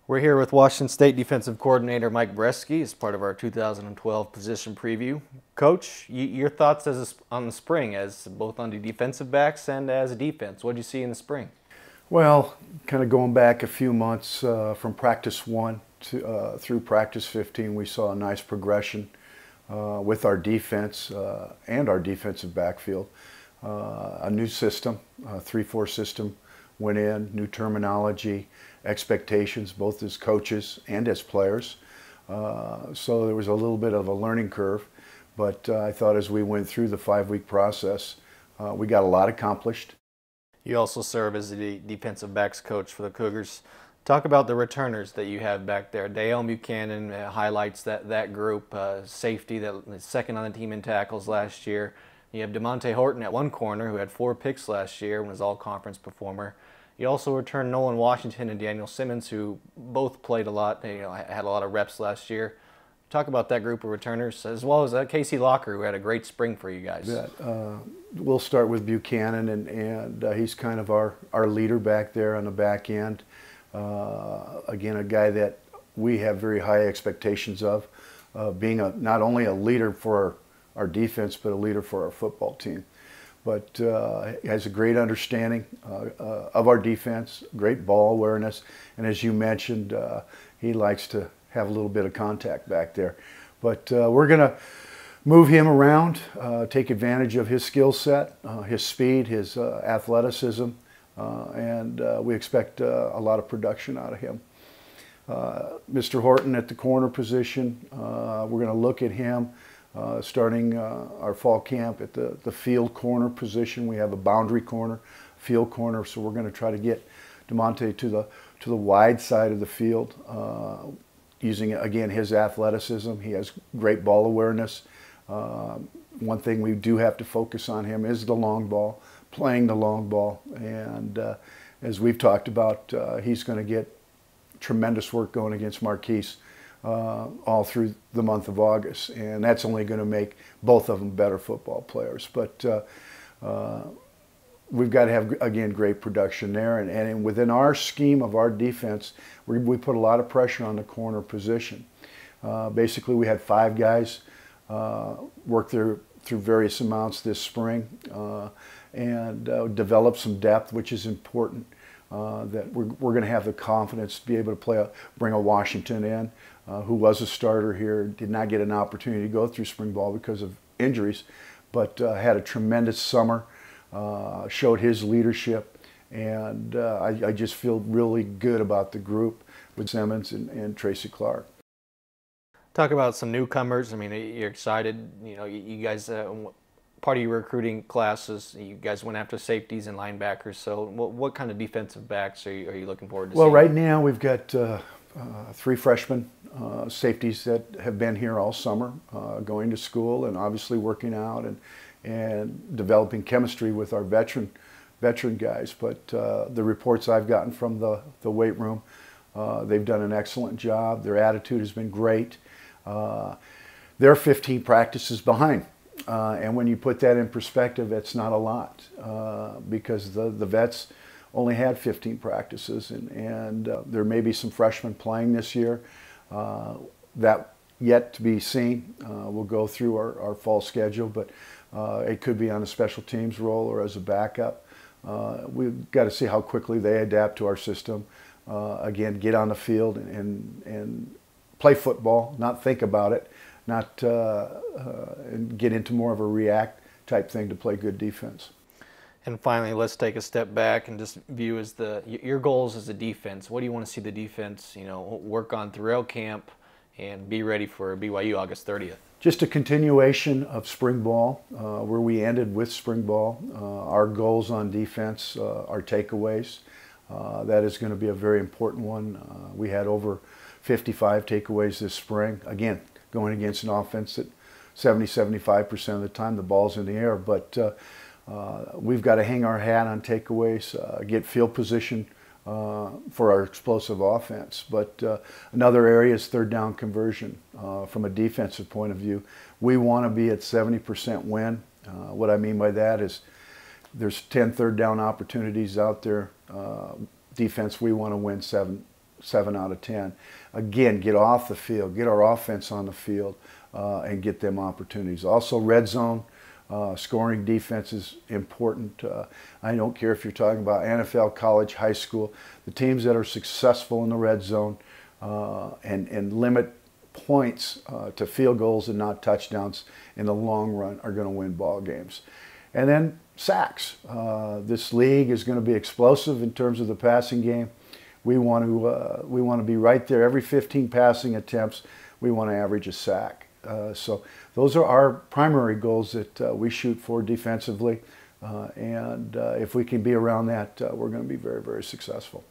We're here with Washington State defensive coordinator Mike Breske as part of our 2012 position preview. Coach, your thoughts on the spring, as both on the defensive backs and as a defense. What did you see in the spring? Well, kind of going back a few months from practice 1 to, through practice 15, we saw a nice progression with our defense and our defensive backfield. A new system, a 3-4 system went in, new terminology, expectations both as coaches and as players. So there was a little bit of a learning curve, but I thought as we went through the 5-week process, we got a lot accomplished. You also serve as the defensive backs coach for the Cougars. Talk about the returners that you have back there. Dale Buchanan highlights that group, safety, that second on the team in tackles last year. You have DeMonte Horton at one corner, who had 4 picks last year and was all-conference performer. You also returned Nolan Washington and Daniel Simmons, who both played a lot, had a lot of reps last year. Talk about that group of returners, as well as Casey Locker, who had a great spring for you guys. Yeah, we'll start with Buchanan, and he's kind of our leader back there on the back end. Again, a guy that we have very high expectations of, being not only a leader for our defense, but a leader for our football team. But he has a great understanding of our defense, great ball awareness, and as you mentioned, he likes to have a little bit of contact back there. But we're going to move him around, take advantage of his skill set, his speed, his athleticism, and we expect a lot of production out of him. Mr. Horton at the corner position, we're going to look at him starting our fall camp at the field corner position. We have a boundary corner, field corner, so we're going to try to get DeMonte to the wide side of the field, using, again, his athleticism. He has great ball awareness. One thing we do have to focus on him is the long ball, playing the long ball, and as we've talked about, he's going to get tremendous work going against Marquise all through the month of August, and that's only going to make both of them better football players. But we've got to have, again, great production there, and within our scheme of our defense, we put a lot of pressure on the corner position. Basically, we had 5 guys work through various amounts this spring and develop some depth, which is important. That we're going to have the confidence to be able to bring a Washington in, who was a starter here, did not get an opportunity to go through spring ball because of injuries, but had a tremendous summer, showed his leadership, and I just feel really good about the group with Simmons and Tracy Clark. Talk about some newcomers. I mean, you're excited. You guys, part of your recruiting classes, you guys went after safeties and linebackers. So what kind of defensive backs are you looking forward to seeing? Well, right now we've got 3 freshmen safeties that have been here all summer, going to school and obviously working out and developing chemistry with our veteran guys. But the reports I've gotten from the weight room, they've done an excellent job. Their attitude has been great. They're 15 practices behind. And when you put that in perspective, it's not a lot because the vets only had 15 practices, and there may be some freshmen playing this year. That yet to be seen. We'll go through our fall schedule, but it could be on a special teams role or as a backup. We've got to see how quickly they adapt to our system. Again, get on the field and play football, not think about it, not and get into more of a react type thing to play good defense. And finally, let's take a step back and just view your goals as a defense. What do you want to see the defense, work on throughout camp and be ready for BYU August 30th? Just a continuation of spring ball, where we ended with spring ball. Our goals on defense, our takeaways, that is going to be a very important one. We had over 55 takeaways this spring. Again, going against an offense that 70–75% of the time the ball's in the air, but we've got to hang our hat on takeaways, get field position for our explosive offense. But another area is third down conversion. From a defensive point of view, we want to be at 70% win. What I mean by that is there's 10 third down opportunities out there. Defense, we want to win 7 7 out of 10. Again, get off the field, get our offense on the field, and get them opportunities. Also, red zone. Scoring defense is important. I don't care if you're talking about NFL, college, high school. The teams that are successful in the red zone and limit points to field goals and not touchdowns in the long run are going to win ball games. And then sacks. This league is going to be explosive in terms of the passing game. We want to be right there. Every 15 passing attempts, we want to average a sack. So those are our primary goals that we shoot for defensively. And if we can be around that, we're going to be very, very successful.